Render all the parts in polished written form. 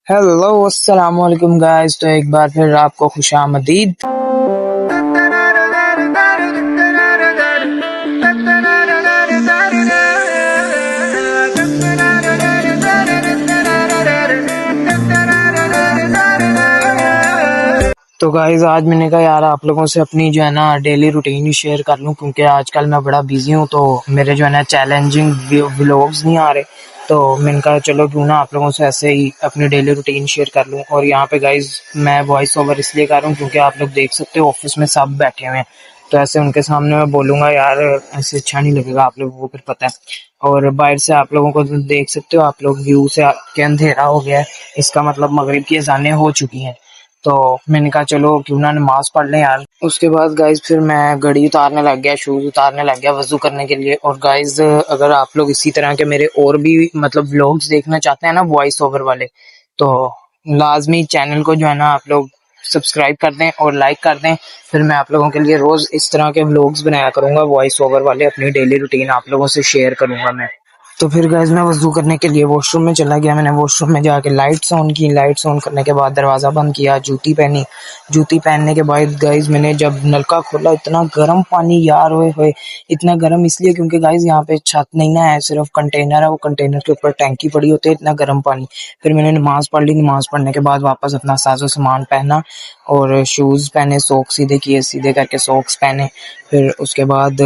Hello अस्सलाम वालेकुम guys. तो एक बार फिर आपको खुशामदीद। तो गाइस आज मैंने कहा यार आप लोगों से अपनी जो है ना डेली रूटीन ही शेयर कर लूं, क्योंकि आजकल मैं बड़ा बिजी हूं तो मेरे जो है ना चैलेंजिंग व्लॉग्स नहीं आ रहे। तो मैंने कहा चलो क्यों ना आप लोगों से ऐसे ही अपनी डेली रूटीन शेयर कर लूं। और यहाँ पे गाइस मैं वॉइस ओवर इसलिए कर रहा हूँ क्योंकि आप लोग देख सकते हो ऑफिस में सब बैठे हुए हैं, तो ऐसे उनके सामने मैं बोलूंगा यार ऐसे अच्छा नहीं लगेगा, आप लोगों को फिर पता है। और बाहर से आप लोगों को देख सकते हो, आप लोग व्यू से के अंधेरा हो गया है, इसका मतलब मगरिब की अजानें हो चुकी हैं। तो मैंने कहा चलो क्यों ना नमाज पढ़ लें यार। उसके बाद गाइज फिर मैं घड़ी उतारने लग गया, शूज उतारने लग गया वजू करने के लिए। और गाइज अगर आप लोग इसी तरह के मेरे और भी मतलब व्लॉग्स देखना चाहते हैं ना वॉइस ओवर वाले, तो लाजमी चैनल को जो है ना आप लोग सब्सक्राइब कर दें और लाइक कर दें। फिर मैं आप लोगों के लिए रोज इस तरह के व्लॉग्स बनाया करूंगा वॉइस ओवर वाले, अपनी डेली रूटीन आप लोगों से शेयर करूंगा मैं। तो फिर गाइज मैं वजू करने के लिए वॉशरूम में चला गया। मैंने वॉशरूम में जाके लाइट्स ऑन की, लाइट्स ऑन करने के बाद दरवाज़ा बंद किया, जूती पहनी। जूती पहनने के बाद गाइज मैंने जब नलका खोला, इतना गर्म पानी यार, होए होए। इतना गर्म इसलिए क्योंकि गाइज यहाँ पे छत नहीं ना है, सिर्फ कंटेनर है, वो कंटेनर के ऊपर टैंकी पड़ी होती है, इतना गर्म पानी। फिर मैंने नमाज पढ़ ली, नमाज पढ़ने के बाद वापस अपना साजो सामान पहना और शूज़ पहने, सॉक्स सीधे किए, सीधे करके सॉक्स पहने। फिर उसके बाद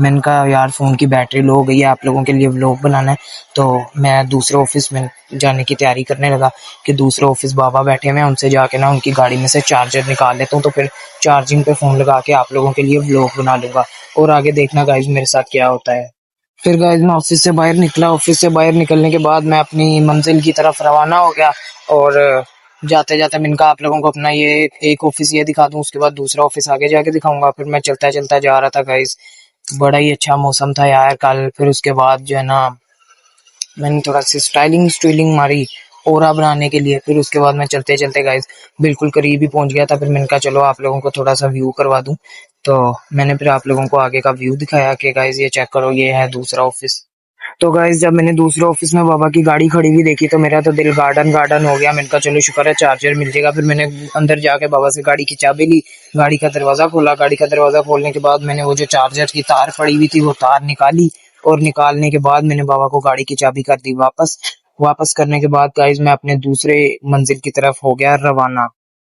मैंने कहा यार फ़ोन की बैटरी लो हो गई है, आप लोगों के लिए व्लॉग बनाना है। तो मैं दूसरे ऑफिस में जाने की तैयारी करने लगा कि दूसरे ऑफिस बाबा बैठे हुए हैं, उनसे जाके ना उनकी गाड़ी में से चार्जर निकाल लेता हूँ, तो फिर चार्जिंग पे फ़ोन लगा के आप लोगों के लिए व्लॉग बना लूँगा। और आगे देखना गाइज मेरे साथ क्या होता है। फिर गाइज मैं ऑफिस से बाहर निकला, ऑफिस से बाहर निकलने के बाद मैं अपनी मंजिल की तरफ रवाना हो गया। और जाते जाते मैंने कहा आप लोगों को अपना ये एक ऑफिस ये दिखा दूं, उसके बाद दूसरा ऑफिस आगे जाके दिखाऊंगा। फिर मैं चलता चलता जा रहा था गाइज, बड़ा ही अच्छा मौसम था यार कल। फिर उसके बाद जो है ना मैंने थोड़ा सी स्टाइलिंग मारी ओरा बनाने के लिए। फिर उसके बाद मैं चलते चलते गाइस बिल्कुल करीब ही पहुंच गया था। फिर मैंने कहा चलो आप लोगों को थोड़ा सा व्यू करवा दूं। तो मैंने फिर आप लोगों को आगे का व्यू दिखाया कि गाइस ये चेक करो, ये है दूसरा ऑफिस। तो गाइस जब मैंने दूसरे ऑफिस में बाबा की गाड़ी खड़ी हुई देखी तो मेरा तो दिल गार्डन गार्डन हो गया। मैंने कहा चलो शुक्र है चार्जर मिल जाएगा। फिर मैंने अंदर जाके बाबा से गाड़ी की चाबी ली, गाड़ी का दरवाजा खोला। गाड़ी का दरवाजा खोलने के बाद मैंने वो जो चार्जर की तार पड़ी हुई थी वो तार निकाली, और निकालने के बाद मैंने बाबा को गाड़ी की चाबी कर दी वापस। वापस करने के बाद गाइस मैं अपने दूसरे मंजिल की तरफ हो गया रवाना।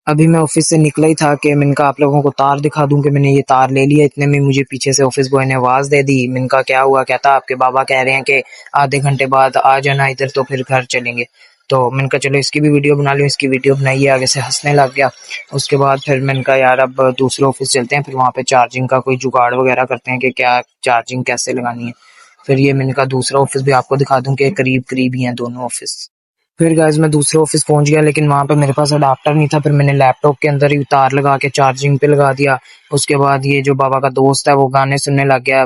अभी मैं ऑफिस से निकला ही था कि मैंने कहा आप लोगों को तार दिखा दूं कि मैंने ये तार ले लिया। इतने में मुझे पीछे से ऑफिस बॉय ने आवाज दे दी। मैंने कहा क्या हुआ? कहता आपके बाबा कह रहे हैं कि आधे घंटे बाद आ जाना इधर, तो फिर घर चलेंगे। तो मैंने कहा चलो इसकी भी वीडियो बना लूं। इसकी वीडियो बनाई, आगे से हंसने लग गया। उसके बाद फिर मैंने कहा यार अब दूसरे ऑफिस चलते हैं, फिर वहां पे चार्जिंग का कोई जुगाड़ वगैरह करते हैं कि क्या चार्जिंग कैसे लगानी है। फिर ये मैंने कहा दूसरा ऑफिस भी आपको दिखा दूं कि करीब करीब ही हैं दोनों ऑफिस। फिर गाइस मैं दूसरे ऑफिस पहुंच गया, लेकिन वहां पे मेरे पास अडाप्टर नहीं था। फिर मैंने लैपटॉप के अंदर ही तार लगा के चार्जिंग पे लगा दिया। उसके बाद ये जो बाबा का दोस्त है वो गाने सुनने लग गया।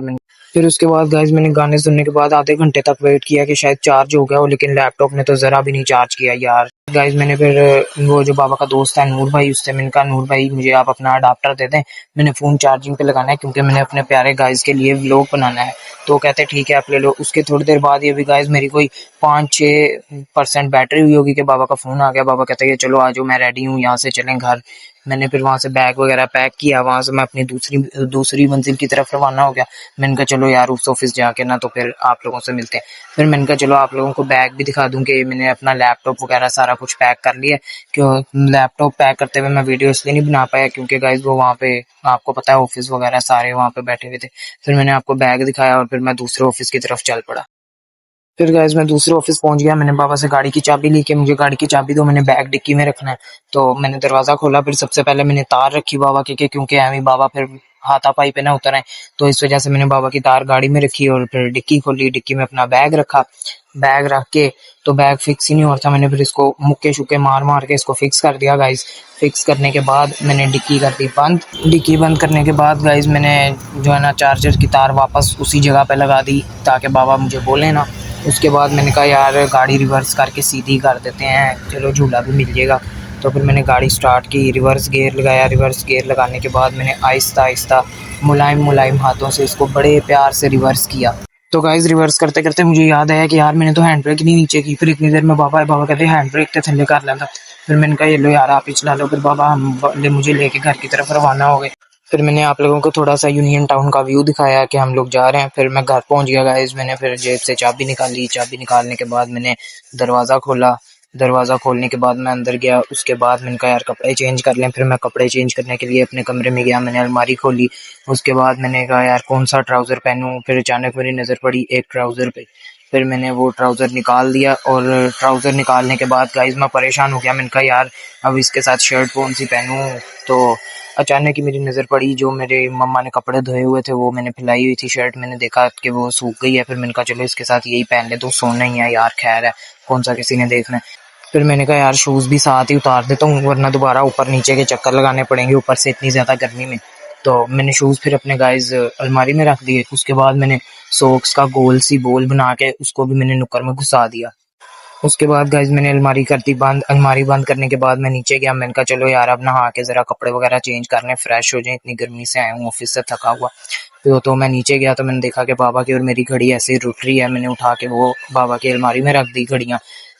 फिर उसके बाद गाइस मैंने गाने सुनने के बाद आधे घंटे तक वेट किया कि शायद चार्ज हो गया हो, लेकिन लैपटॉप ने तो जरा भी नहीं चार्ज किया यार। गाइस मैंने फिर वो जो बाबा का दोस्त है नूर भाई, उससे मैंने कहा नूर भाई मुझे आप अपना अडाप्टर दे दें, मैंने फोन चार्जिंग पे लगाना है क्योंकि मैंने अपने प्यारे गाइस के लिए व्लॉग बनाना है। तो कहते ठीक है आप ले लो। उसके थोड़ी देर बाद ये भी गाइस मेरी कोई 5-6% बैटरी हुई होगी कि बाबा का फोन आ गया। बाबा कहते हैं चलो आ जाओ मैं रेडी हूँ, यहाँ से चलें घर। मैंने फिर वहां से बैग वगैरह पैक किया, वहां से मैं अपनी दूसरी मंजिल की तरफ रवाना हो गया। मैंने कहा चलो यार उस ऑफिस जाके ना तो फिर आप लोगों से मिलते हैं। फिर मैंने कहा चलो आप लोगों को बैग भी दिखा दूं कि मैंने अपना लैपटॉप वगैरह सारा कुछ पैक कर लिया। क्यों लैपटॉप पैक करते हुए मैं वीडियो इसलिए नहीं बना पाया क्योंकि गाइज वो वहाँ पे आपको पता है ऑफिस वगैरह सारे वहाँ पे बैठे हुए थे। फिर मैंने आपको बैग दिखाया और फिर मैं दूसरे ऑफिस की तरफ चल पड़ा। फिर गाइस मैं दूसरे ऑफिस पहुंच गया। मैंने बाबा से गाड़ी की चाबी ली कि मुझे गाड़ी की चाबी दो, मैंने बैग डिक्की में रखना है। तो मैंने दरवाजा खोला। फिर सबसे पहले मैंने तार रखी बाबा की, क्योंकि एवं बाबा फिर हाथापाई पे ना उतर आए, तो इस वजह से मैंने बाबा की तार गाड़ी में रखी और फिर डिक्की खोली। डिक्की में अपना बैग रखा। बैग रख के तो बैग फिक्स ही नहीं हो रहा था। मैंने फिर इसको मुक्के शुक्के मार मार के इसको फिक्स कर दिया गाइस। फिक्स करने के बाद मैंने डिक्की कर दी बंद। डिक्की बंद करने के बाद गाइस मैंने जो है ना चार्जर की तार वापस उसी जगह पे लगा दी ताकि बाबा मुझे बोले ना। उसके बाद मैंने कहा यार गाड़ी रिवर्स करके सीधी कर देते हैं, चलो झूला भी मिल जाएगा। तो फिर मैंने गाड़ी स्टार्ट की, रिवर्स गियर लगाया। रिवर्स गियर लगाने के बाद मैंने आहिस्ता आहिस्ता मुलायम मुलायम हाथों से इसको बड़े प्यार से रिवर्स किया। तो गाइस रिवर्स करते करते मुझे याद आया कि यार मैंने तो हैंड ब्रेक नहीं नीचे की। फिर इतनी देर में बाबा कहते हैंड ब्रेक तो थल्ले कर लेता। फिर मैंने कहा ये लो यार आप ही चला लो। फिर बाबा मुझे लेके घर की तरफ रवाना हो गए। फिर मैंने आप लोगों को थोड़ा सा यूनियन टाउन का व्यू दिखाया कि हम लोग जा रहे हैं। फिर मैं घर पहुंच गया गाइस। मैंने फिर जेब से चाबी निकाली। चाबी निकालने के बाद मैंने दरवाज़ा खोला। दरवाज़ा खोलने के बाद मैं अंदर गया। उसके बाद मैंने कहा यार कपड़े चेंज कर लें। फिर मैं कपड़े चेंज करने के लिए अपने कमरे में गया। मैंने अलमारी खोली। उसके बाद मैंने कहा यार कौन सा ट्राउज़र पहनूं। फिर अचानक मेरी नज़र पड़ी एक ट्राउज़र पे। फिर मैंने वो ट्राउज़र निकाल दिया और ट्राउज़र निकालने के बाद गाइस मैं परेशान हो गया। मैंने कहा यार अब इसके साथ शर्ट कौन सी पहनूं। तो अचानक ही मेरी नज़र पड़ी जो मेरे मम्मा ने कपड़े धोए हुए थे वो मैंने फैलाई हुई थी शर्ट। मैंने देखा कि वो सूख गई है। फिर मैंने कहा चलो इसके साथ यही पहन ले तो सोना ही है यार, खैर है कौन सा किसी ने देखना है। फिर मैंने कहा यार शूज़ भी साथ ही उतार देता हूँ वरना दोबारा ऊपर नीचे के चक्कर लगाने पड़ेंगे ऊपर से इतनी ज़्यादा गर्मी में। तो मैंने शूज़ फिर अपने गाइस अलमारी में रख दिए। उसके बाद मैंने सॉक्स का गोल सी बोल बना के उसको भी मैंने नुक्कड़ में घुसा दिया। उसके बाद गाइस मैंने अलमारी कर दी बंद। अलमारी बंद करने के बाद मैं नीचे गया। मैंने कहा चलो यार अब नहा के ज़रा कपड़े वगैरह चेंज कर लें, फ्रेश हो जाएं, इतनी गर्मी से आया हूँ ऑफिस से थका हुआ। तो मैं नीचे गया तो मैंने देखा कि बाबा की और मेरी घड़ी ऐसे ही रुक रही है। मैंने उठा के वो बाबा की अलमारी में रख दी घड़ियाँ।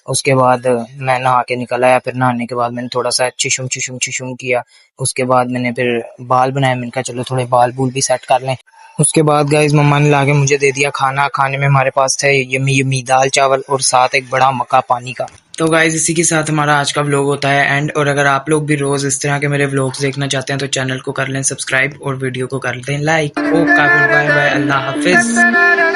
उसके बाद मैं नहा के निकल आया। फिर नहाने के बाद मैंने थोड़ा सा चिशुम किया। उसके बाद मैंने फिर बाल बनाए। मैंने कहा चलो थोड़े बाल बूल भी सेट कर लें। उसके बाद गाइस मम्मा ने लाके मुझे दे दिया खाना। खाने में हमारे पास थे यम्मी यम्मी दाल चावल और साथ एक बड़ा मक्का पानी का। तो गाइस इसी के साथ हमारा आज का व्लॉग होता है एंड। और अगर आप लोग भी रोज इस तरह के मेरे व्लॉग्स देखना चाहते हैं तो चैनल को कर लें सब्सक्राइब और वीडियो को कर दें लाइक। ओके बाय बाय, अल्लाह हाफिज।